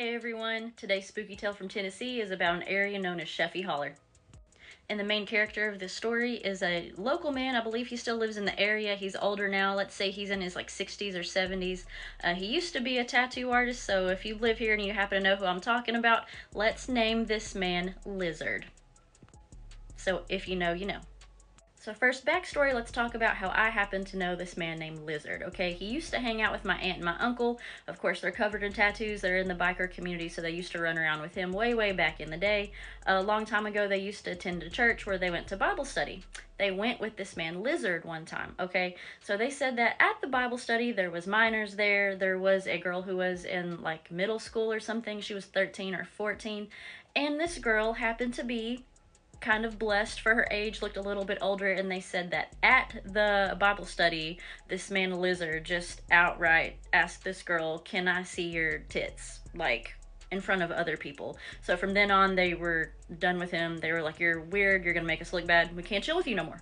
Hey everyone, today's spooky tale from Tennessee is about an area known as Sheffey Holler. And the main character of this story is a local man. I believe he still lives in the area. He's older now. Let's say he's in his 60s or 70s. He used to be a tattoo artist, so if you live here and you happen to know who I'm talking about, let's name this man Lizard. So if you know, you know. So first, backstory, let's talk about how I happen to know this man named Lizard, okay? He used to hang out with my aunt and my uncle. Of course, they're covered in tattoos. They're in the biker community, so they used to run around with him way back in the day. A long time ago, they used to attend a church where they went to Bible study. They went with this man Lizard one time, okay? So they said that at the Bible study, there was minors there. There was a girl who was in middle school or something. She was 13 or 14. And this girl happened to be kind of blessed for her age, looked a little bit older, and they said that at the Bible study, this man Lizard just outright asked this girl, "Can I see your tits?" In front of other people. So from then on, they were done with him. They were like, "You're weird, you're gonna make us look bad, we can't chill with you no more."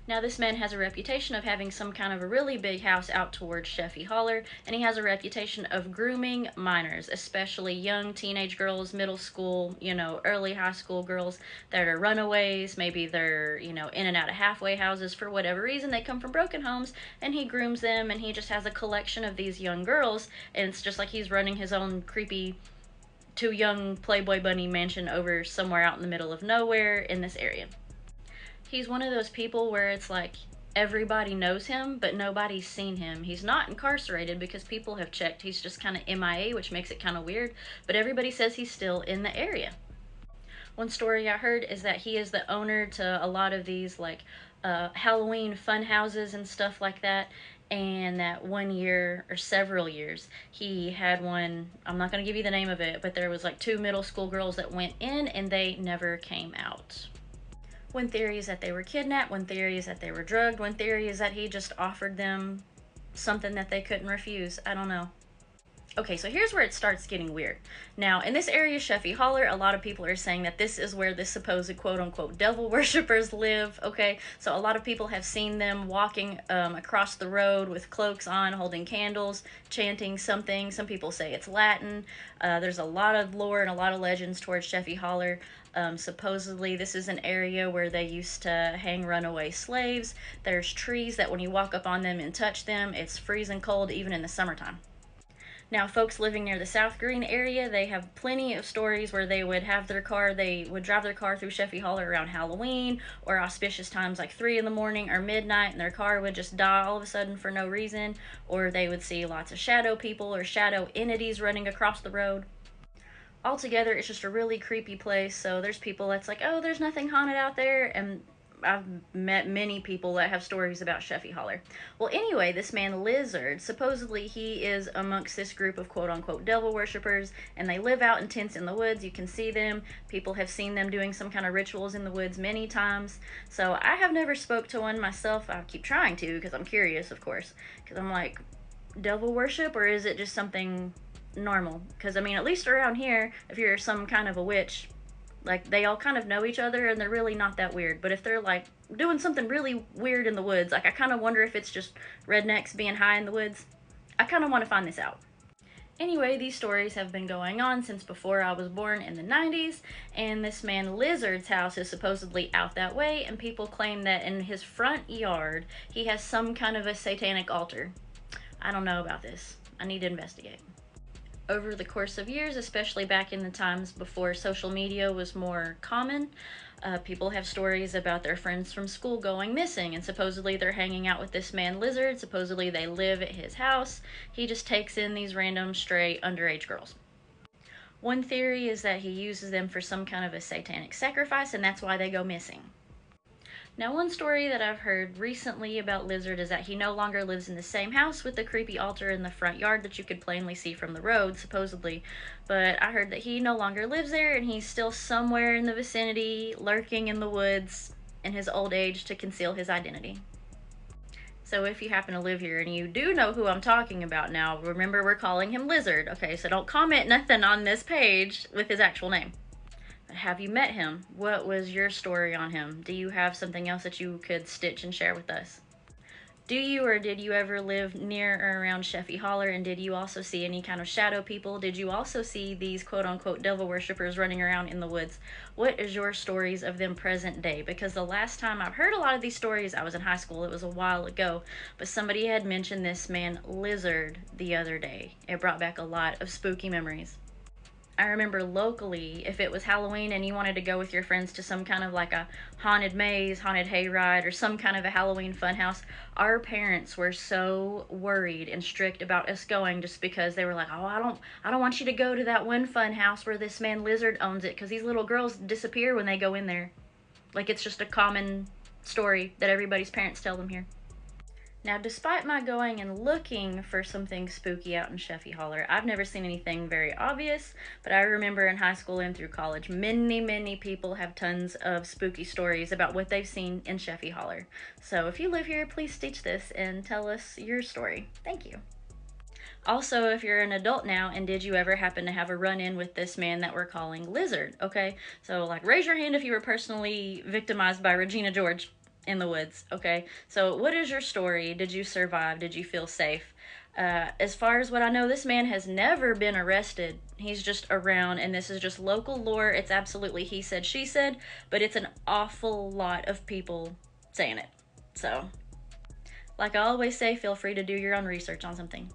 Now, this man has a reputation of having some kind of a really big house out towards Sheffey Holler, and he has a reputation of grooming minors, especially young teenage girls, middle school, early high school girls that are runaways. Maybe they're, in and out of halfway houses for whatever reason. They come from broken homes, and he grooms them, and he just has a collection of these young girls, and it's just like he's running his own creepy Too Young Playboy Bunny mansion over somewhere out in the middle of nowhere in this area. He's one of those people where it's like everybody knows him, but nobody's seen him. He's not incarcerated because people have checked. He's just kind of MIA, which makes it kind of weird, but everybody says he's still in the area. One story I heard is that he is the owner to a lot of these Halloween fun houses and stuff like that, and that one year or several years he had one. I'm not going to give you the name of it, but there was two middle school girls that went in and they never came out. One theory is that they were kidnapped, one theory is that they were drugged, one theory is that he just offered them something that they couldn't refuse. I don't know. Okay, so here's where it starts getting weird. Now, in this area, Sheffey Holler, a lot of people are saying that this is where the supposed quote-unquote devil worshippers live, okay? So a lot of people have seen them walking across the road with cloaks on, holding candles, chanting something. Some people say it's Latin. There's a lot of lore and a lot of legends towards Sheffey Holler. Supposedly, this is an area where they used to hang runaway slaves. There's trees that when you walk up on them and touch them, it's freezing cold even in the summertime. Now, folks living near the South Green area, they have plenty of stories where they would drive their car through Sheffey Holler around Halloween or auspicious times like 3 in the morning or midnight, and their car would just die all of a sudden for no reason, or they would see lots of shadow people or shadow entities running across the road. Altogether, it's just a really creepy place, so there's people that's like, "Oh, there's nothing haunted out there," and I've met many people that have stories about Sheffey Holler. Well, anyway, this man Lizard, supposedly he is amongst this group of quote-unquote devil worshippers, and they live out in tents in the woods. You can see them. People have seen them doing some kind of rituals in the woods many times. So I have never spoke to one myself. I keep trying to because I'm curious, of course, because I'm like, devil worship, or is it just something normal? Because, at least around here, if you're some kind of a witch, they all kind of know each other and they're really not that weird. But if they're doing something really weird in the woods, I kind of wonder if it's just rednecks being high in the woods. I kind of want to find this out. Anyway, these stories have been going on since before I was born in the 90s, and this man Lizard's house is supposedly out that way, and people claim that in his front yard he has some kind of a satanic altar. I don't know about this. I need to investigate. Over the course of years, especially back in the times before social media was more common, people have stories about their friends from school going missing, and supposedly they're hanging out with this man Lizard. Supposedly they live at his house. He just takes in these random stray underage girls. One theory is that he uses them for some kind of a satanic sacrifice, and that's why they go missing. Now, one story that I've heard recently about Lizard is that he no longer lives in the same house with the creepy altar in the front yard that you could plainly see from the road, supposedly. But I heard that he no longer lives there and he's still somewhere in the vicinity, lurking in the woods in his old age to conceal his identity. So if you happen to live here and you do know who I'm talking about now, remember we're calling him Lizard, okay? So don't comment nothing on this page with his actual name. Have you met him? What was your story on him? Do you have something else that you could stitch and share with us? Do you or did you ever live near or around Sheffy Holler, and did you also see any kind of shadow people? Did you also see these quote unquote devil worshippers running around in the woods? What is your stories of them present day? Because the last time I've heard a lot of these stories, I was in high school. It was a while ago, but somebody had mentioned this man Lizard the other day. It brought back a lot of spooky memories. I remember locally, if it was Halloween and you wanted to go with your friends to some kind of like a haunted maze, haunted hayride, or some kind of a Halloween funhouse, our parents were so worried and strict about us going just because they were like, "Oh, I don't want you to go to that one funhouse where this man Lizard owns it, because these little girls disappear when they go in there." Like it's just a common story that everybody's parents tell them here. Now, despite my going and looking for something spooky out in Sheffy Holler, I've never seen anything very obvious, but I remember in high school and through college, many people have tons of spooky stories about what they've seen in Sheffy Holler. So if you live here, please stitch this and tell us your story. Thank you. Also, if you're an adult now, and did you ever happen to have a run-in with this man that we're calling Lizard, okay? So, like, raise your hand if you were personally victimized by Regina George in the woods, okay? So, what is your story? Did you survive? Did you feel safe? As far as what I know, this man has never been arrested. He's just around, and this is just local lore. It's absolutely he said, she said, but it's an awful lot of people saying it. So, like I always say, feel free to do your own research on something.